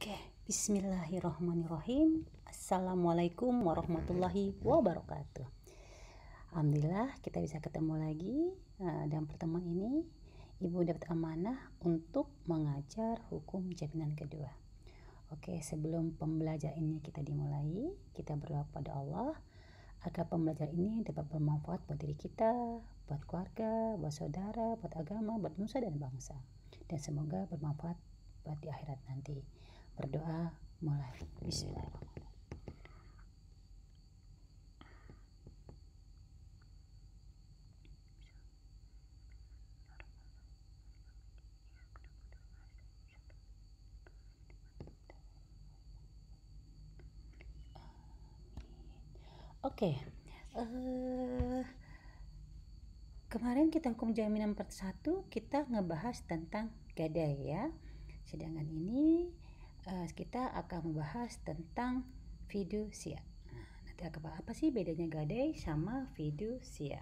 Oke, bismillahirrahmanirrahim. Assalamualaikum warahmatullahi wabarakatuh. Alhamdulillah kita bisa ketemu lagi dalam pertemuan ini. Ibu dapat amanah untuk mengajar hukum jaminan kedua. Oke, sebelum pembelajaran ini kita dimulai, kita berdoa pada Allah agar pembelajaran ini dapat bermanfaat buat diri kita, buat keluarga, buat saudara, buat agama, buat nusa dan bangsa. Dan semoga bermanfaat buat di akhirat nanti. Berdoa mulai. Bismillahirrahmanirrahim. Oke, kemarin kita hukum jaminan part 1 kita ngebahas tentang gadai ya. Sedangkan ini kita akan membahas tentang fidusia. Nanti apa sih bedanya gadai sama fidusia?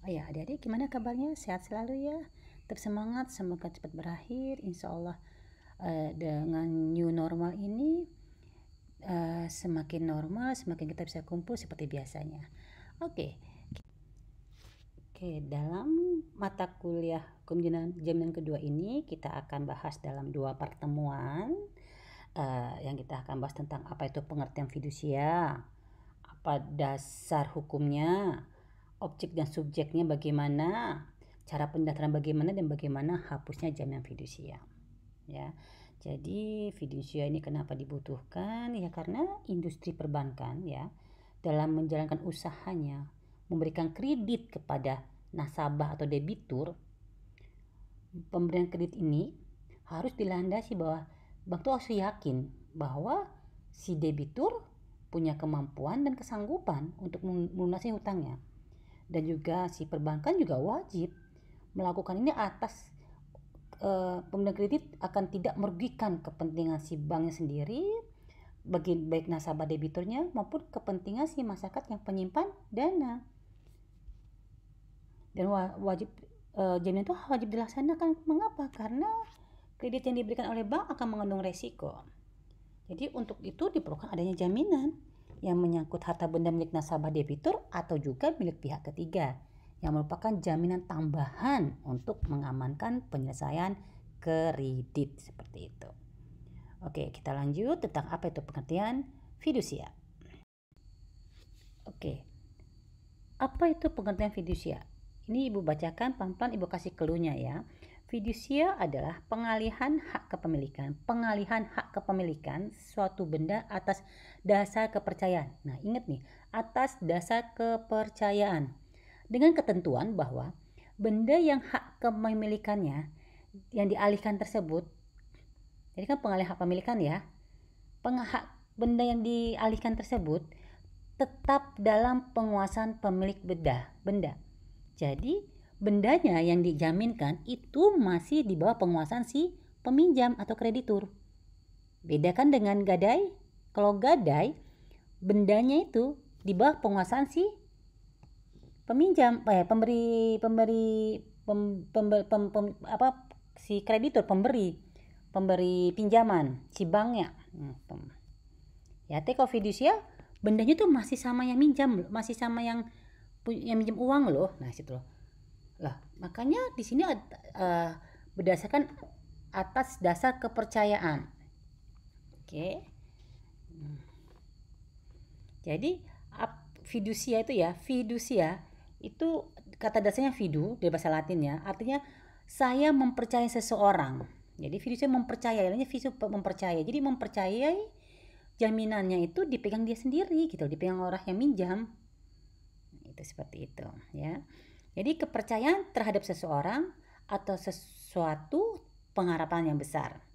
Oh ya, adik-adik gimana kabarnya? Sehat selalu ya. Tetap semangat, semoga cepat berakhir. Insya Allah dengan new normal ini semakin normal, semakin kita bisa kumpul seperti biasanya. Oke, dalam mata kuliah hukum jaminan kedua ini kita akan bahas dalam 2 pertemuan yang kita akan bahas tentang apa itu pengertian fidusia, apa dasar hukumnya, objek dan subjeknya bagaimana, cara pendaftaran bagaimana, dan bagaimana hapusnya jaminan fidusia. Ya, jadi fidusia ini kenapa dibutuhkan? Ya karena industri perbankan ya dalam menjalankan usahanya memberikan kredit kepada nasabah atau debitur. Pemberian kredit ini harus dilandasi bahwa bank itu harus yakin bahwa si debitur punya kemampuan dan kesanggupan untuk melunasi hutangnya. Dan juga si perbankan juga wajib melakukan ini atas pemberian kredit akan tidak merugikan kepentingan si banknya sendiri, baik nasabah debiturnya maupun kepentingan si masyarakat yang penyimpan dana. Dan wajib jaminan itu wajib dilaksanakan. Mengapa? Karena kredit yang diberikan oleh bank akan mengandung resiko. Jadi untuk itu diperlukan adanya jaminan yang menyangkut harta benda milik nasabah debitur atau juga milik pihak ketiga, yang merupakan jaminan tambahan untuk mengamankan penyelesaian kredit seperti itu. Oke, kita lanjut tentang apa itu pengertian fidusia. Oke, apa itu pengertian fidusia? Ini ibu bacakan pelan-pelan, ibu kasih clue-nya ya. Fidusia adalah pengalihan hak kepemilikan suatu benda atas dasar kepercayaan. Nah, ingat nih, atas dasar kepercayaan. Dengan ketentuan bahwa benda yang hak kepemilikannya yang dialihkan tersebut, jadi kan pengalihan hak pemilikan ya, benda yang dialihkan tersebut tetap dalam penguasaan pemilik benda. Jadi bendanya yang dijaminkan itu masih di bawah penguasaan si peminjam atau kreditur. Bedakan dengan gadai. Kalau gadai, bendanya itu di bawah penguasaan si peminjam, si kreditur, pemberi pinjaman, si banknya. Ya, kalau fidusia bendanya tuh masih sama yang minjam, masih sama yang minjem uang loh. Nah, situ loh. Lah, makanya di sini berdasarkan atas dasar kepercayaan. Oke. Jadi fidusia itu kata dasarnya fidu dari bahasa Latin ya, artinya saya mempercayai seseorang. Jadi fidusia mempercayai. Jadi mempercayai jaminannya itu dipegang dia sendiri gitu, dipegang orang yang minjam. Itu seperti itu ya. Jadi kepercayaan terhadap seseorang atau sesuatu pengharapan yang besar.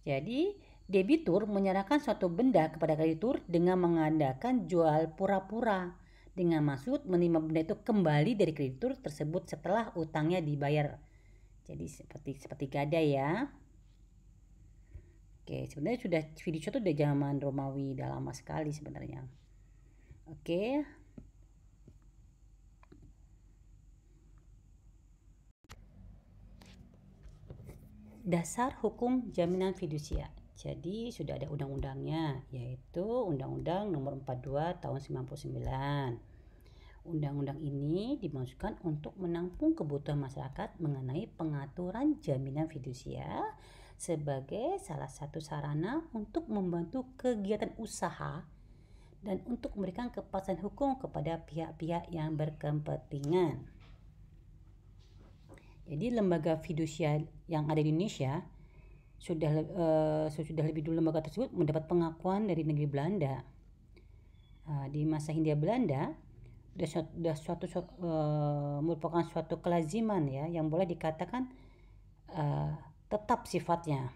Jadi debitur menyerahkan suatu benda kepada kreditur dengan mengadakan jual pura-pura dengan maksud menerima benda itu kembali dari kreditur tersebut setelah utangnya dibayar. Jadi seperti gadai ya. Oke, sebenarnya fidusia itu udah zaman Romawi, udah lama sekali sebenarnya. Oke. Dasar hukum jaminan fidusia. Jadi sudah ada undang-undangnya, yaitu Undang-Undang Nomor 42 Tahun 99. Undang-undang ini dimaksudkan untuk menampung kebutuhan masyarakat mengenai pengaturan jaminan fidusia sebagai salah satu sarana untuk membantu kegiatan usaha dan untuk memberikan kepastian hukum kepada pihak-pihak yang berkepentingan. Jadi lembaga fidusia yang ada di Indonesia sudah lebih dulu lembaga tersebut mendapat pengakuan dari negeri Belanda. Di masa Hindia Belanda merupakan suatu kelaziman ya yang boleh dikatakan tetap sifatnya.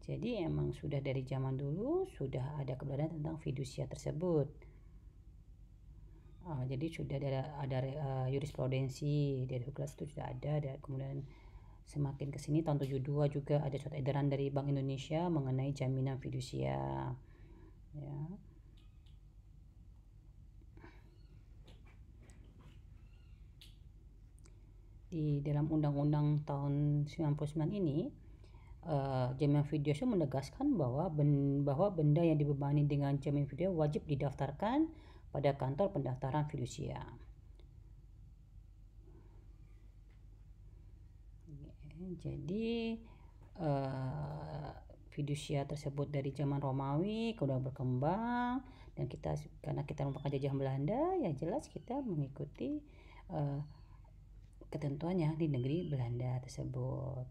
Jadi emang sudah dari zaman dulu sudah ada keberadaan tentang fidusia tersebut. Jadi sudah ada jurisprudensi dari kelas itu sudah ada, dan kemudian semakin ke sini tahun 72 juga ada suatu edaran dari Bank Indonesia mengenai jaminan fidusia. Ya. Di dalam Undang-Undang tahun 99 ini jaminan fidusia menegaskan bahwa benda yang dibebani dengan jaminan fidusia wajib didaftarkan pada kantor pendaftaran fidusia. Jadi fidusia tersebut dari zaman Romawi kemudian berkembang, dan karena kita merupakan jajahan Belanda, ya jelas kita mengikuti ketentuannya di negeri Belanda tersebut.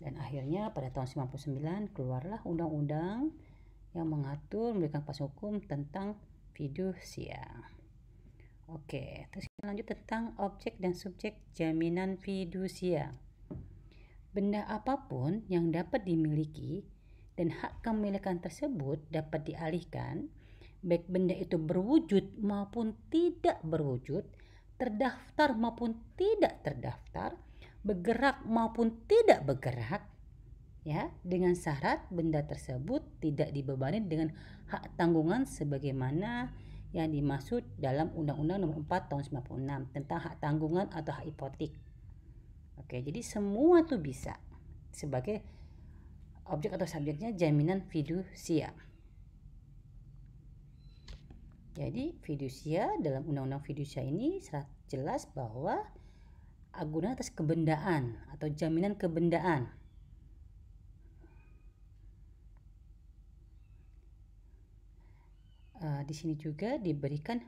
Dan akhirnya pada tahun 99 keluarlah undang-undang yang mengatur memberikan kepastian hukum tentang fidusia. Oke, terus kita lanjut tentang objek dan subjek jaminan fidusia. Benda apapun yang dapat dimiliki dan hak kepemilikan tersebut dapat dialihkan, baik benda itu berwujud maupun tidak berwujud, terdaftar maupun tidak terdaftar, bergerak maupun tidak bergerak, ya, dengan syarat benda tersebut tidak dibebani dengan hak tanggungan sebagaimana yang dimaksud dalam Undang-Undang Nomor 4 Tahun 96 tentang hak tanggungan atau hak hipotek. Oke, jadi semua tuh bisa sebagai objek atau subjeknya jaminan fidusia. Jadi fidusia dalam Undang-Undang Fidusia ini jelas bahwa agunan atas kebendaan atau jaminan kebendaan. Di sini juga diberikan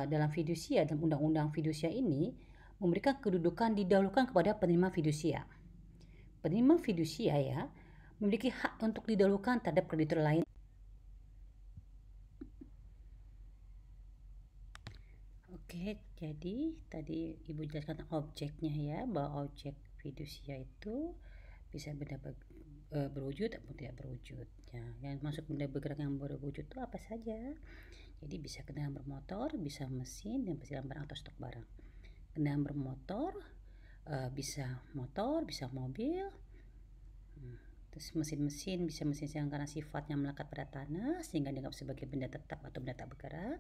dalam fidusia, dalam Undang-Undang Fidusia ini memberikan kedudukan didahulukan kepada penerima fidusia. Penerima fidusia ya memiliki hak untuk didahulukan terhadap kreditur lain. Oke, jadi tadi Ibu jelaskan objeknya ya, bahwa objek fidusia itu bisa benda berwujud atau tidak berwujud. Ya, yang masuk benda bergerak yang berwujud itu apa saja? Jadi bisa kendaraan bermotor, bisa mesin, dan bisa barang atau stok barang. Kendaraan bermotor bisa motor, bisa mobil. Terus mesin-mesin bisa mesin yang karena sifatnya melekat pada tanah sehingga dianggap sebagai benda tetap atau benda tak bergerak.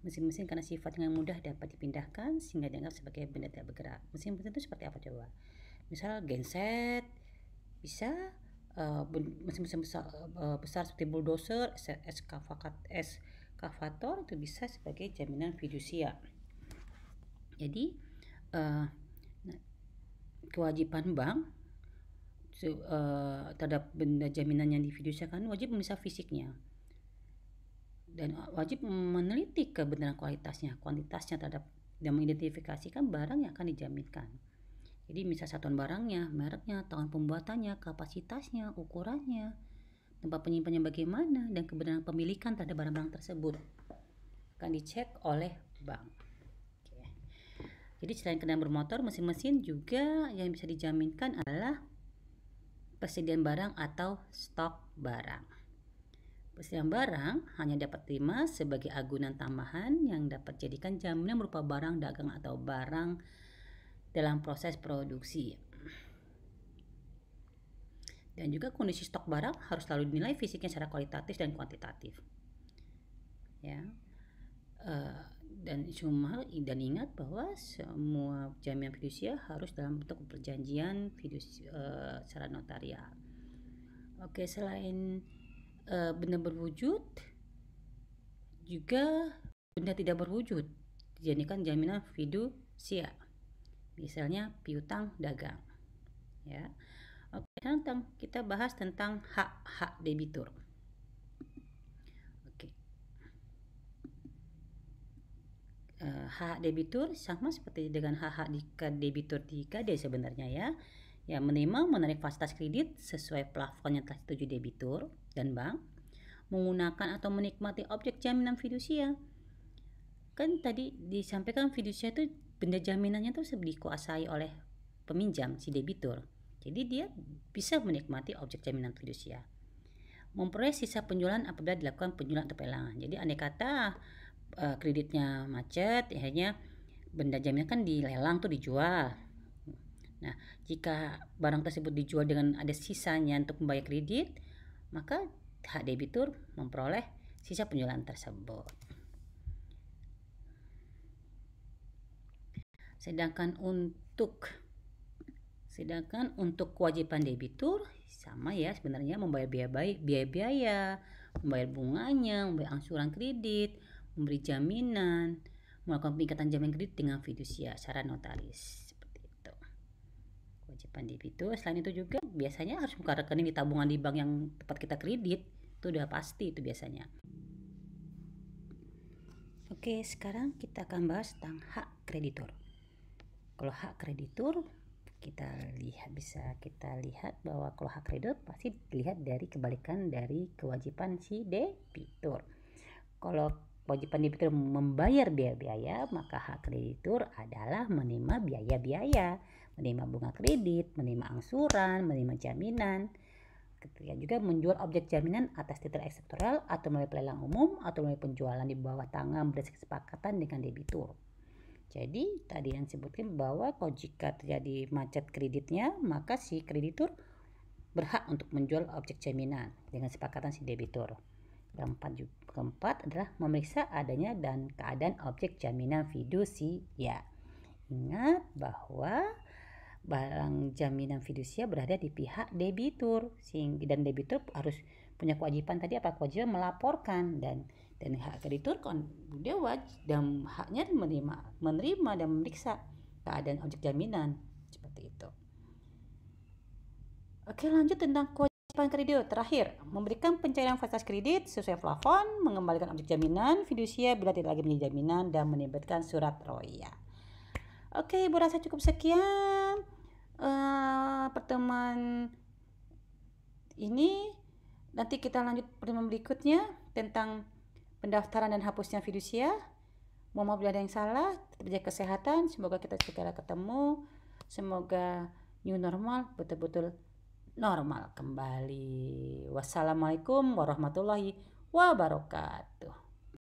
Mesin-mesin karena sifatnya mudah dapat dipindahkan sehingga dianggap sebagai benda tak bergerak. Mesin-mesin itu seperti apa coba? Misal genset, bisa mesin-mesin besar seperti bulldozer, eskavator itu bisa sebagai jaminan fidusia. Jadi kewajiban bank terhadap benda jaminan yang difidusiakan wajib memeriksa fisiknya dan wajib meneliti kebenaran kuantitasnya terhadap dan mengidentifikasikan barang yang akan dijaminkan. Jadi misal satuan barangnya, mereknya, tahun pembuatannya, kapasitasnya, ukurannya, tempat penyimpanannya bagaimana, dan kebenaran pemilikan terhadap barang-barang tersebut akan dicek oleh bank. Oke. Jadi selain kendaraan bermotor, mesin-mesin juga yang bisa dijaminkan adalah persediaan barang atau stok barang. Persediaan barang hanya dapat terima sebagai agunan tambahan yang dapat dijadikan jaminan berupa barang dagang atau barang dalam proses produksi. Dan juga kondisi stok barang harus selalu dinilai fisiknya secara kualitatif dan kuantitatif. Ya. Dan ingat bahwa semua jaminan fidusia harus dalam bentuk perjanjian secara notarial. Oke, selain benda berwujud, juga benda tidak berwujud dijadikan jaminan fidusia. Misalnya piutang dagang. Ya. Oke, sekarang kita bahas tentang hak-hak debitur. Oke. Hak debitur sama seperti dengan hak-hak debitur di KD sebenarnya ya. Yang menerima fasilitas kredit sesuai plafon yang telah disetujui debitur dan bank, menggunakan atau menikmati objek jaminan fidusia. Kan tadi disampaikan fidusia itu benda jaminannya tuh dikuasai oleh peminjam, si debitur. Jadi dia bisa menikmati objek jaminan fidusia. Memperoleh sisa penjualan apabila dilakukan penjualan atau pelelangan. Jadi andai kata kreditnya macet, akhirnya benda jaminan kan dilelang tuh dijual. Nah, jika barang tersebut dijual dengan ada sisanya untuk membayar kredit, maka hak debitur memperoleh sisa penjualan tersebut. Sedangkan untuk kewajiban debitur sama ya sebenarnya, membayar biaya, membayar bunganya, membayar angsuran kredit, memberi jaminan, melakukan pengikatan jaminan kredit dengan fidusia secara notaris. Kewajiban debitur. Selain itu juga biasanya harus buka rekening di tabungan di bank yang tempat kita kredit. Itu udah pasti itu biasanya. Oke, sekarang kita akan bahas tentang hak kreditur. Kalau hak kreditur bisa kita lihat bahwa kalau hak kreditur pasti dilihat dari kebalikan dari kewajiban si debitur. Kalau kewajiban debitur membayar biaya-biaya, maka hak kreditur adalah menerima biaya-biaya, menerima bunga kredit, menerima angsuran, menerima jaminan. Ketika juga menjual objek jaminan atas titel eksektorial atau melalui pelelang umum atau melalui penjualan di bawah tangan berdasarkan kesepakatan dengan debitur. Jadi tadi yang disebutkan bahwa kalau jika terjadi macet kreditnya, maka si kreditur berhak untuk menjual objek jaminan dengan kesepakatan si debitur. Keempat adalah memeriksa adanya dan keadaan objek jaminan fidusia. Ingat bahwa barang jaminan fidusia berada di pihak debitur, dan debitur harus punya kewajiban tadi kewajiban melaporkan, dan hak kreditur kan dia wajib dan haknya menerima dan memeriksa keadaan objek jaminan seperti itu. Oke, lanjut tentang kewajiban kreditur. Terakhir, memberikan pencairan fasilitas kredit sesuai plafon, mengembalikan objek jaminan fidusia bila tidak lagi menjadi jaminan, dan menerbitkan surat roya. Oke, Ibu rasa cukup sekian pertemuan ini. Nanti kita lanjut pertemuan berikutnya tentang pendaftaran dan hapusnya fidusia. Mohon maaf bila ada yang salah. Tetap jaga kesehatan. Semoga kita segera ketemu. Semoga new normal betul-betul normal kembali. Wassalamualaikum warahmatullahi wabarakatuh.